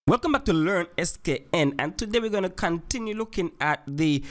Welcome back to Learn SKN, and today we're going to continue looking at the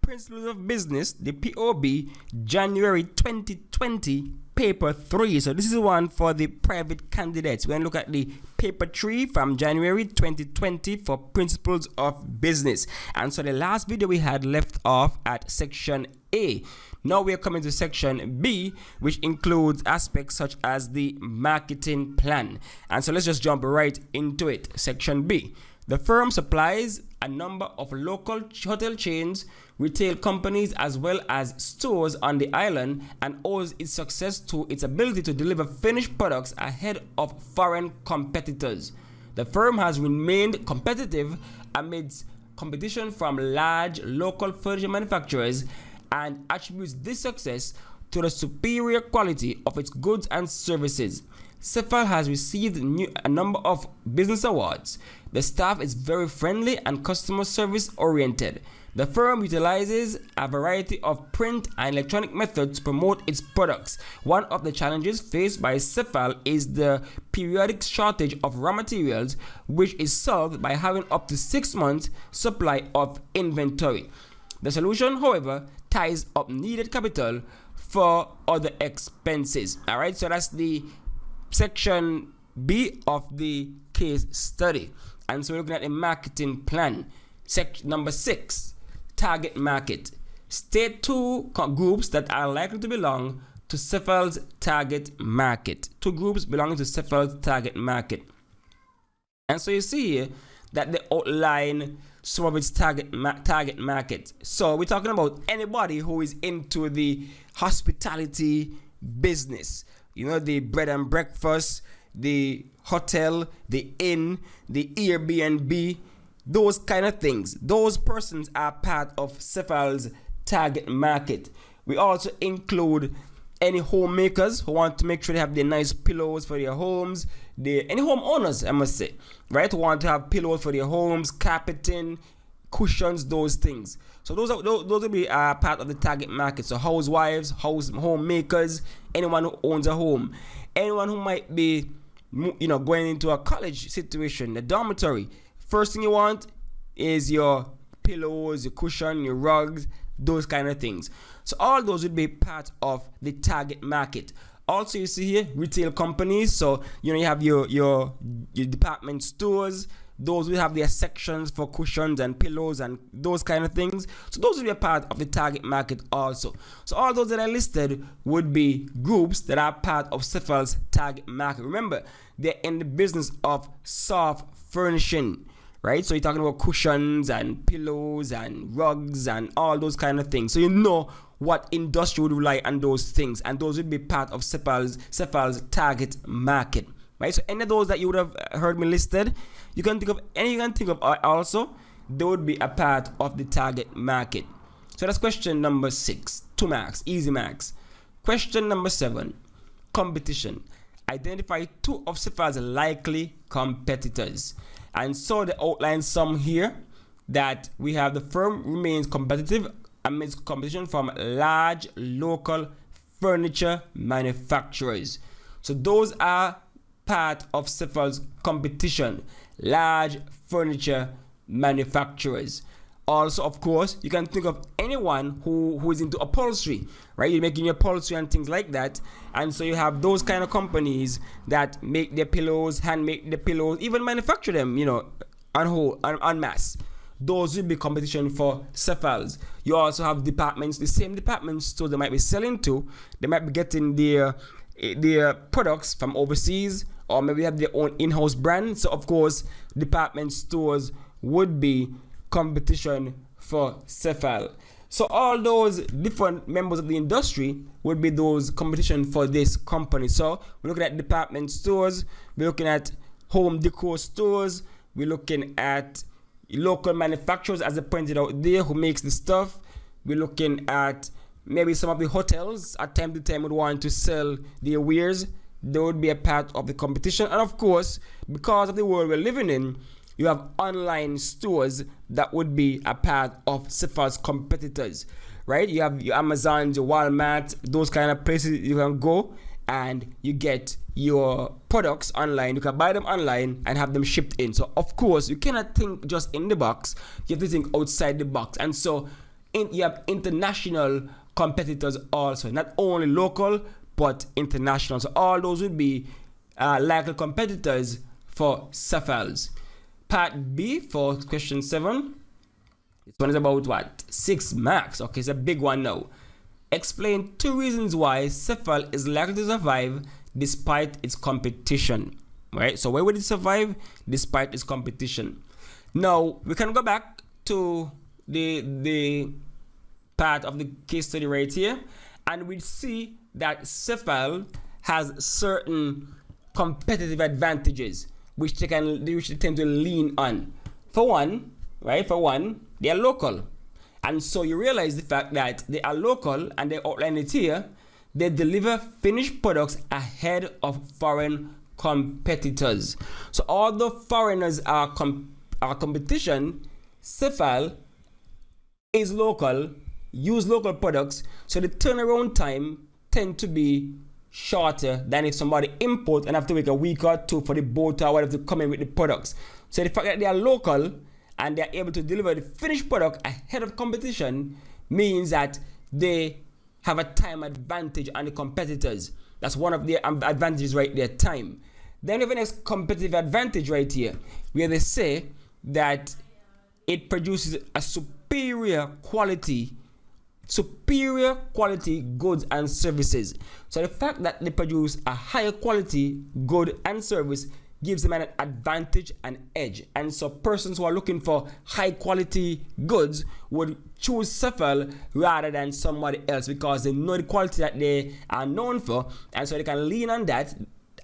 Principles of Business, the POB, January 2020, paper 3. So this is one for the private candidates. We're going to look at the paper 3 from January 2020 for Principles of Business. And so the last video we had left off at section A. Now we are coming to section B, which includes aspects such as the marketing plan. And so let's just jump right into it. Section B. The firm supplies a number of local hotel chains, retail companies, as well as stores on the island, and owes its success to its ability to deliver finished products ahead of foreign competitors. The firm has remained competitive amidst competition from large local furniture manufacturers and attributes this success to the superior quality of its goods and services. CSEC has received a number of business awards. The staff is very friendly and customer service oriented. The firm utilizes a variety of print and electronic methods to promote its products. One of the challenges faced by CSEC is the periodic shortage of raw materials, which is solved by having up to 6 months supply of inventory. The solution, however, ties up needed capital for other expenses. All right, so that's the section B of the case study. And so we're looking at the marketing plan. Section number 6, target market. State 2 groups that are likely to belong to CSEC's target market. 2 groups belonging to CSEC's target market. And so you see here that they outline some of its target market. So we're talking about anybody who is into the hospitality business. You know, the bread and breakfast, the hotel, the inn, the Airbnb, those kind of things. Those persons are part of CSEC's target market. We also include any homemakers who want to make sure they have their nice pillows for their homes. Any homeowners, I must say, right, who want to have pillows for their homes, carpeting, cushions, those things. So those will be part of the target market. So housewives, homemakers, anyone who owns a home, anyone who might be, going into a college situation, a dormitory. First thing you want is your pillows, your cushion, your rugs, those kind of things. So all those would be part of the target market. Also, you see here retail companies. So you have your department stores. Those will have their sections for cushions and pillows and those kind of things. So those will be a part of the target market also. So all those that are listed would be groups that are part of CSEC's target market. Remember, they're in the business of soft furnishing, right? So you're talking about cushions and pillows and rugs and all those kind of things. So you know what industry would rely on those things, and those would be part of CSEC's target market, right? So any of those that you would have heard me listed, you can think of any. You can think of also they would be a part of the target market. So that's question number 6, 2 marks, easy marks. Question number 7, competition. Identify 2 of CSEC's likely competitors. And so they outline some here that we have the firm remains competitive amidst competition from large local furniture manufacturers. So those are part of CSEC's competition, large furniture manufacturers. Also, of course, you can think of anyone who is into upholstery, right? You're making your upholstery and things like that. And so you have those kind of companies that make their pillows, hand make the pillows, even manufacture them, en masse. Those will be competition for CSEC's. You also have departments, the same department stores they might be selling to. They might be getting their products from overseas, or maybe have their own in-house brand. So of course, department stores would be competition for CSEC. So all those different members of the industry would be those competition for this company. So we're looking at department stores, we're looking at home decor stores, we're looking at local manufacturers, as I pointed out there, who makes the stuff. We're looking at maybe some of the hotels at time to time would want to sell their wares. They would be a part of the competition. And of course, because of the world we're living in, you have online stores that would be a part of CSEC's competitors, right? You have your Amazons, your Walmart, those kind of places you can go and you get your products online. You can buy them online and have them shipped in. So of course you cannot think just in the box, you have to think outside the box. And so you have international competitors also, not only local but international. So all those would be likely competitors for cephals. Part B for question 7. This one is about what? 6 marks. Okay, it's a big one now. Explain 2 reasons why cephal is likely to survive despite its competition. Right? So why would it survive despite its competition? Now we can go back to the part of the case study right here, and we see that cephal has certain competitive advantages which they tend to lean on. For one, they are local. And so you realize the fact that they are local, and they outline it here. They deliver finished products ahead of foreign competitors. So although foreigners are competition, cephal is local, use local products, so the turnaround time tend to be shorter than if somebody import and have to wait a week or 2 for the boat or whatever to come in with the products. So the fact that they are local and they are able to deliver the finished product ahead of competition means that they have a time advantage on the competitors. That's one of their advantages right there, time. Then we have the next competitive advantage right here, where they say that it produces a superior quality goods and services. So the fact that they produce a higher quality good and service gives them an advantage and edge. And so persons who are looking for high quality goods would choose cephal rather than somebody else, because they know the quality that they are known for, and so they can lean on that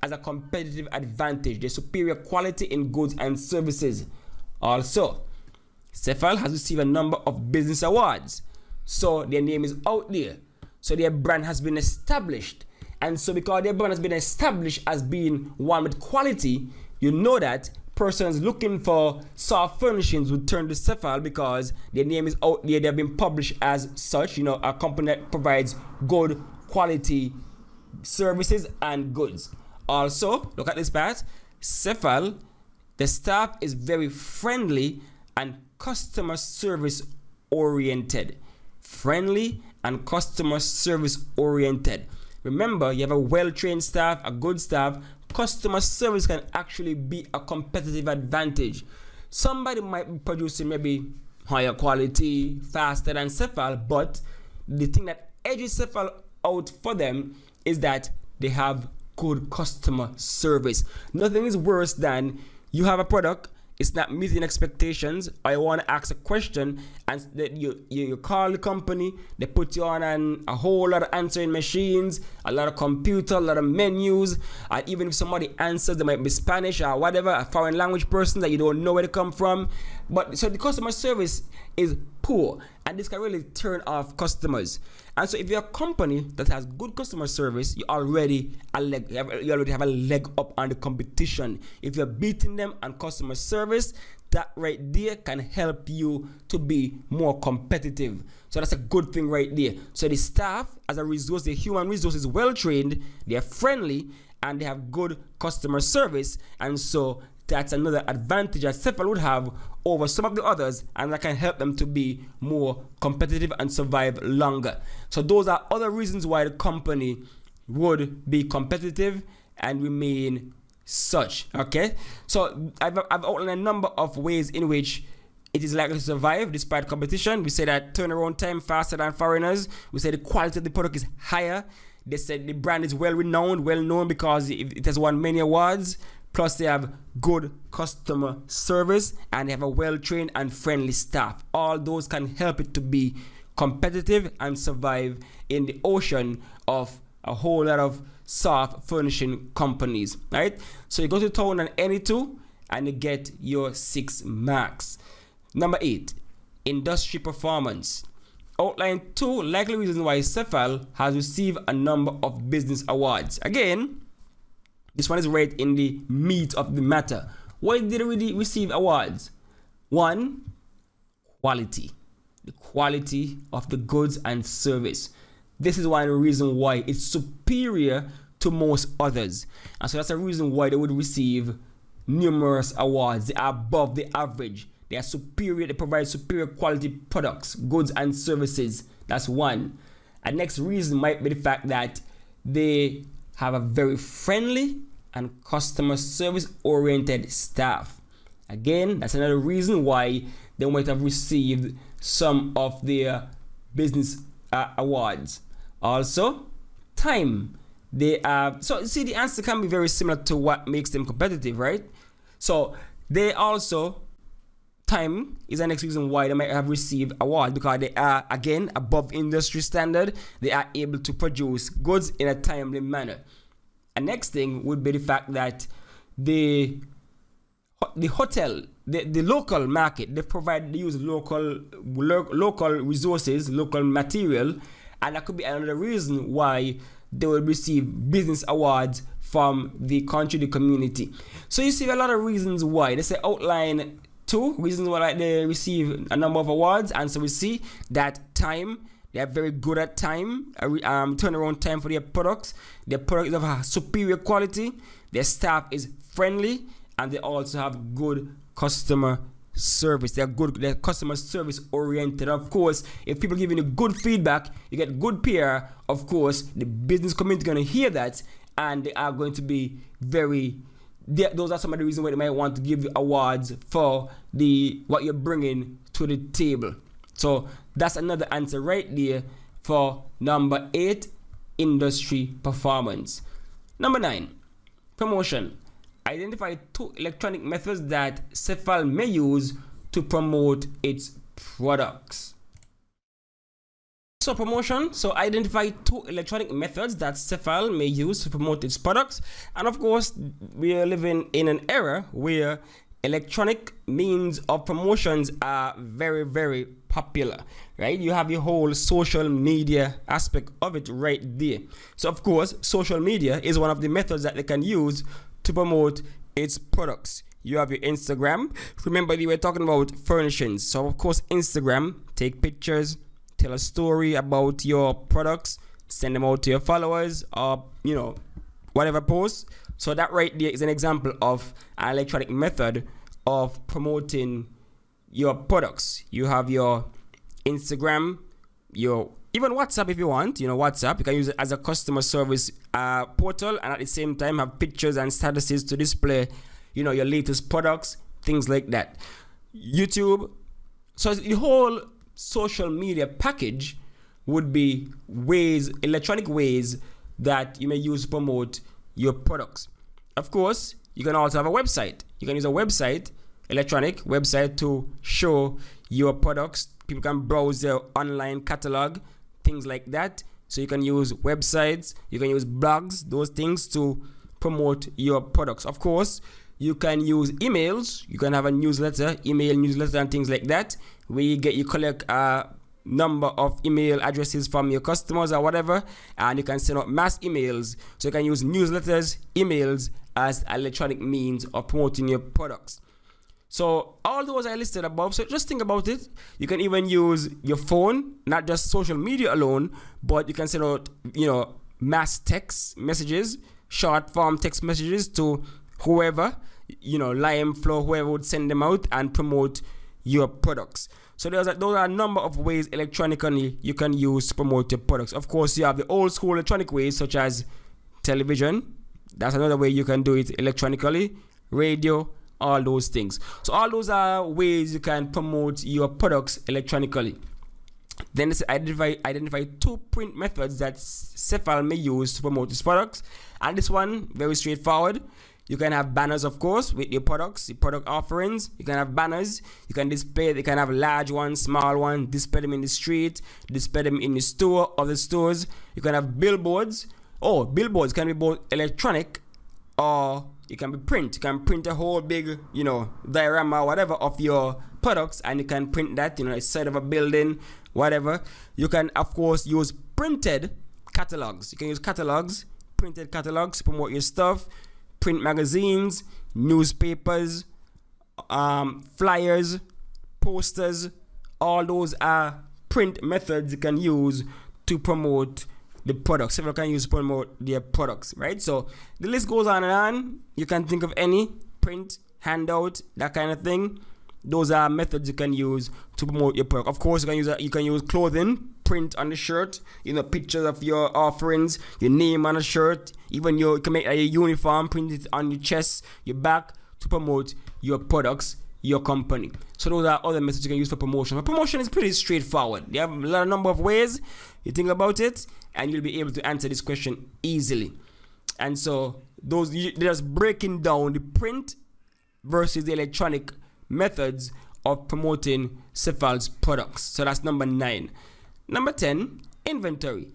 as a competitive advantage, the superior quality in goods and services. Also, cephal has received a number of business awards. So their name is out there. So their brand has been established. And so because their brand has been established as being one with quality, you know that persons looking for soft furnishings would turn to cephal because their name is out there. They have been published as such, a company that provides good quality services and goods. Also, look at this part. Cephal, the staff is very friendly and customer service oriented. Friendly and customer service oriented. Remember, you have a well-trained staff, a good staff. Customer service can actually be a competitive advantage. Somebody might be producing maybe higher quality, faster than cephal, but the thing that edges cephal out for them is that they have good customer service. Nothing is worse than you have a product, it's not meeting expectations, or you want to ask a question and you call the company, they put you on a whole lot of answering machines, a lot of computer, a lot of menus, and even if somebody answers, they might be Spanish or whatever, a foreign language person that you don't know where they come from. But so the customer service is poor, and this can really turn off customers. And so if you're a company that has good customer service, you already have a leg up on the competition. If you're beating them on customer service, that right there can help you to be more competitive. So that's a good thing right there. So the staff, as a resource, the human resource is well trained, they're friendly, and they have good customer service. And so that's another advantage that cephal would have over some of the others, and that can help them to be more competitive and survive longer. So those are other reasons why the company would be competitive and remain such. Okay, so I've outlined a number of ways in which it is likely to survive despite competition. We say that turnaround time faster than foreigners. We say the quality of the product is higher. They said the brand is well known because it has won many awards. Plus they have good customer service, and they have a well-trained and friendly staff. All those can help it to be competitive and survive in the ocean of a whole lot of soft furnishing companies, right? So you go to town on any two and you get your 6 marks. Number 8, industry performance. Outline 2 likely reasons why cephal has received a number of business awards. Again, this one is right in the meat of the matter. Why did it really receive awards? 1, quality. The quality of the goods and service. This is one reason why it's superior to most others. And so that's the reason why they would receive numerous awards. They are above the average. They are superior. They provide superior quality products, goods, and services. That's one. And next reason might be the fact that they have a very friendly and customer service oriented staff. Again, that's another reason why they might have received some of their business awards. Also, time. They so see, the answer can be very similar to what makes them competitive, right? So they also, time is the next reason why they might have received awards, because they are, again, above industry standard. They are able to produce goods in a timely manner. And next thing would be the fact that the hotel, the local market, they use local resources, local material, and that could be another reason why they will receive business awards from the country, the community. So you see a lot of reasons why. They say outline 2 reasons why they receive a number of awards, and so we see that time. They are very good at time, turnaround time for their products. Their product is of a superior quality. Their staff is friendly, and they also have good customer service. They're customer service oriented. Of course, if people giving you good feedback, you get good PR. Of course, the business community is going to hear that, and they are going to be those are some of the reasons why they might want to give you awards for what you're bringing to the table. So that's another answer right there for number 8, industry performance. Number 9, promotion. Identify 2 electronic methods that CEFAL may use to promote its products. So promotion, so identify 2 electronic methods that CEFAL may use to promote its products. And of course, we are living in an era where electronic means of promotions are very, very popular, right? You have your whole social media aspect of it right there. So of course, social media is one of the methods that they can use to promote its products. You have your Instagram. Remember, we were talking about furnishings. So of course, Instagram, take pictures, tell a story about your products, send them out to your followers, or whatever post. So that right there is an example of an electronic method of promoting your products. You have your Instagram, even WhatsApp if you want. WhatsApp, you can use it as a customer service portal, and at the same time have pictures and statuses to display, your latest products, things like that. YouTube. So the whole social media package would be electronic ways that you may use to promote your products. Of course, you can also have a website. You can use a website, electronic website, to show your products. People can browse their online catalog, things like that. So you can use websites, you can use blogs, those things to promote your products. Of course, you can use emails. You can have a newsletter, email newsletter, and things like that, where you collect a number of email addresses from your customers or whatever, and you can send out mass emails. So you can use newsletters, emails as electronic means of promoting your products. So all those are listed above. So just think about it. You can even use your phone, not just social media alone, but you can send out, mass text messages, short form text messages to whoever, Lime, Flow, whoever would send them out and promote your products. So those are a number of ways electronically you can use to promote your products. Of course, you have the old school electronic ways such as television. That's another way you can do it electronically. Radio, all those things. So all those are ways you can promote your products electronically. Then let's identify 2 print methods that CEFAL may use to promote its products. And this one, very straightforward. You can have banners, of course, with your products, the product offerings. You can have banners. You can display. You can have large ones, small ones. Display them in the street. Display them in the store or the stores. You can have billboards. Billboards can be both electronic or it can be print. You can print a whole big, diorama or whatever of your products, and you can print that, inside of a building, whatever. You can, of course, use printed catalogs. You can use catalogs, printed catalogs to promote your stuff. Print magazines, newspapers, flyers, posters. All those are print methods you can use to promote the products. Several can use to promote their products, right? So the list goes on and on. You can think of any: print, handout, that kind of thing. Those are methods you can use to promote your product. Of course, you can use clothing, print on the shirt, pictures of your offerings, your name on a shirt. Even you can make a uniform, print it on your chest, your back, to promote your products, your company. So those are other methods you can use for promotion. But promotion is pretty straightforward. They have a number of ways. You think about it, and you'll be able to answer this question easily. And so they're just breaking down the print versus the electronic methods of promoting Cephal's products. So that's number 9. Number 10, inventory.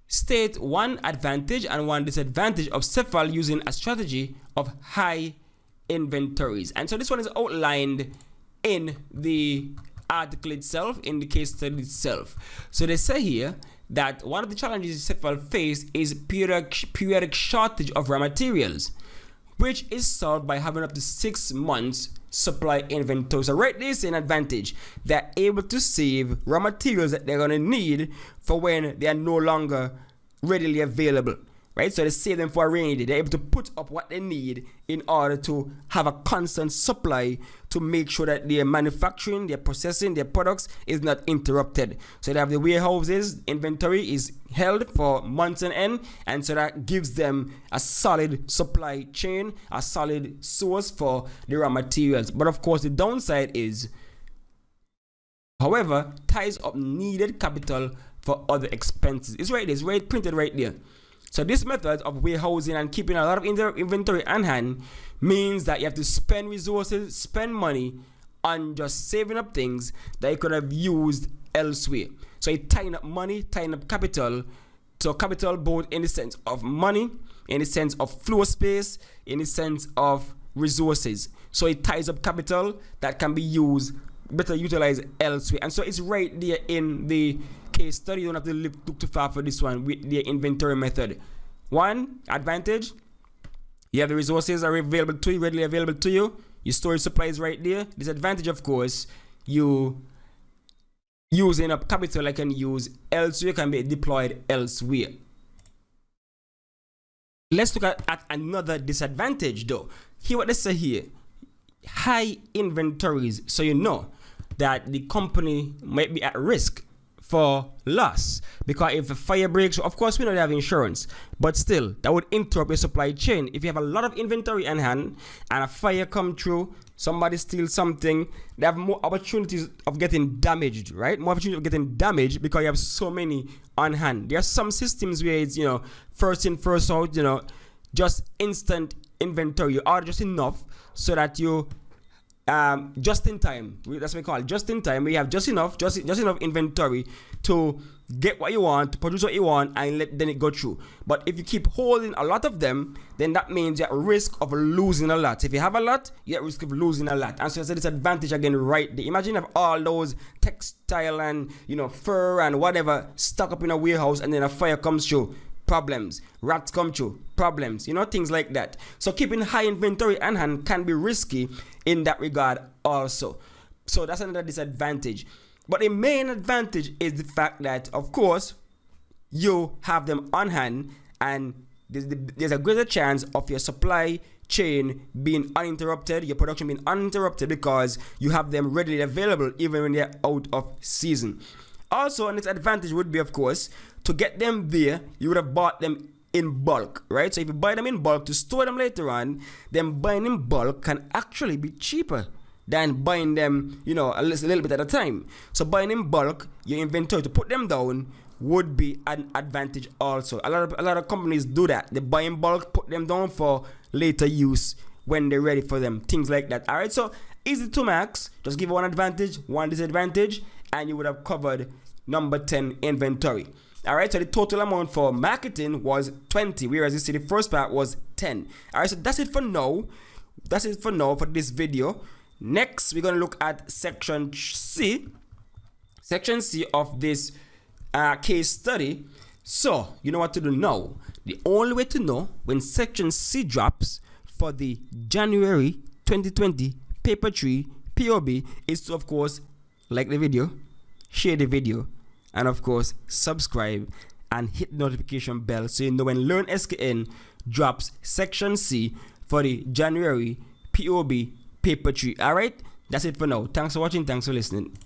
State one advantage and one disadvantage of Cephal using a strategy of high inventories. And so this one is outlined in the article itself, in the case study itself. So they say here that one of the challenges Cephal faced is periodic shortage of raw materials, which is solved by having up to 6 months supply inventory. So right there is an advantage. They're able to save raw materials that they're going to need for when they are no longer readily available, right? So they save them for a rainy day. They're able to put up what they need in order to have a constant supply to make sure that their manufacturing, their processing, their products is not interrupted. So they have the warehouses, inventory is held for months on end, and so that gives them a solid supply chain, a solid source for the raw materials. But of course, the downside is, however, ties up needed capital for other expenses. It's right there, it's right printed right there. So this method of warehousing and keeping a lot of inventory on hand means that you have to spend resources, spend money on just saving up things that you could have used elsewhere. So you're tying up money, tying up capital. So capital both in the sense of money, in the sense of floor space, in the sense of resources. So it ties up capital that can be used, better utilized elsewhere. And so it's right there in the case study. You don't have to look too far for this one with the inventory method. One advantage: you have the resources are available to you, readily available to you. Your storage supply is right there. Disadvantage, of course, you using up capital I can use elsewhere, can be deployed elsewhere. Let's look at another disadvantage though. Here what they say here: high inventories. So you know that the company might be at risk for loss, because if a fire breaks, of course we know they have insurance, but still that would interrupt your supply chain. If you have a lot of inventory on hand and a fire come through, somebody steals something, they have more opportunities of getting damaged, right? More opportunity of getting damaged because you have so many on hand. There are some systems where it's, first in, first out, just instant inventory. You order just enough so that you just in time, that's what we call it, just in time. We have just enough inventory to get what you want, to produce what you want, and then it go through. But if you keep holding a lot of them, then that means you're at risk of losing a lot. If you have a lot, you're at risk of losing a lot. And so it's a disadvantage again right there. Imagine if all those textile and fur and whatever stuck up in a warehouse, and then a fire comes through. Problems, rats come through, problems, things like that. So keeping high inventory on hand can be risky in that regard also. So that's another disadvantage. But the main advantage is the fact that, of course, you have them on hand, and there's a greater chance of your supply chain being uninterrupted, your production being uninterrupted, because you have them readily available even when they're out of season. Also, an advantage would be, of course, to get them there, you would have bought them in bulk, right? So if you buy them in bulk to store them later on, then buying in bulk can actually be cheaper than buying them, a little bit at a time. So buying in bulk, your inventory to put them down would be an advantage also. A lot of companies do that. They buy in bulk, put them down for later use when they're ready for them. Things like that. All right, so easy to max. Just give one advantage, one disadvantage, and you would have covered number 10, inventory. All right, so the total amount for marketing was 20, whereas you see the first part was 10. All right, so that's it for now. That's it for now for this video. Next, we're going to look at section C of this case study. So, you know what to do now. The only way to know when section C drops for the January 2020 paper 3 POB is to, of course, like the video, share the video, and of course subscribe and hit the notification bell so you know when Learn SKN drops section C for the January POB paper 3. Alright, that's it for now. Thanks for watching, thanks for listening.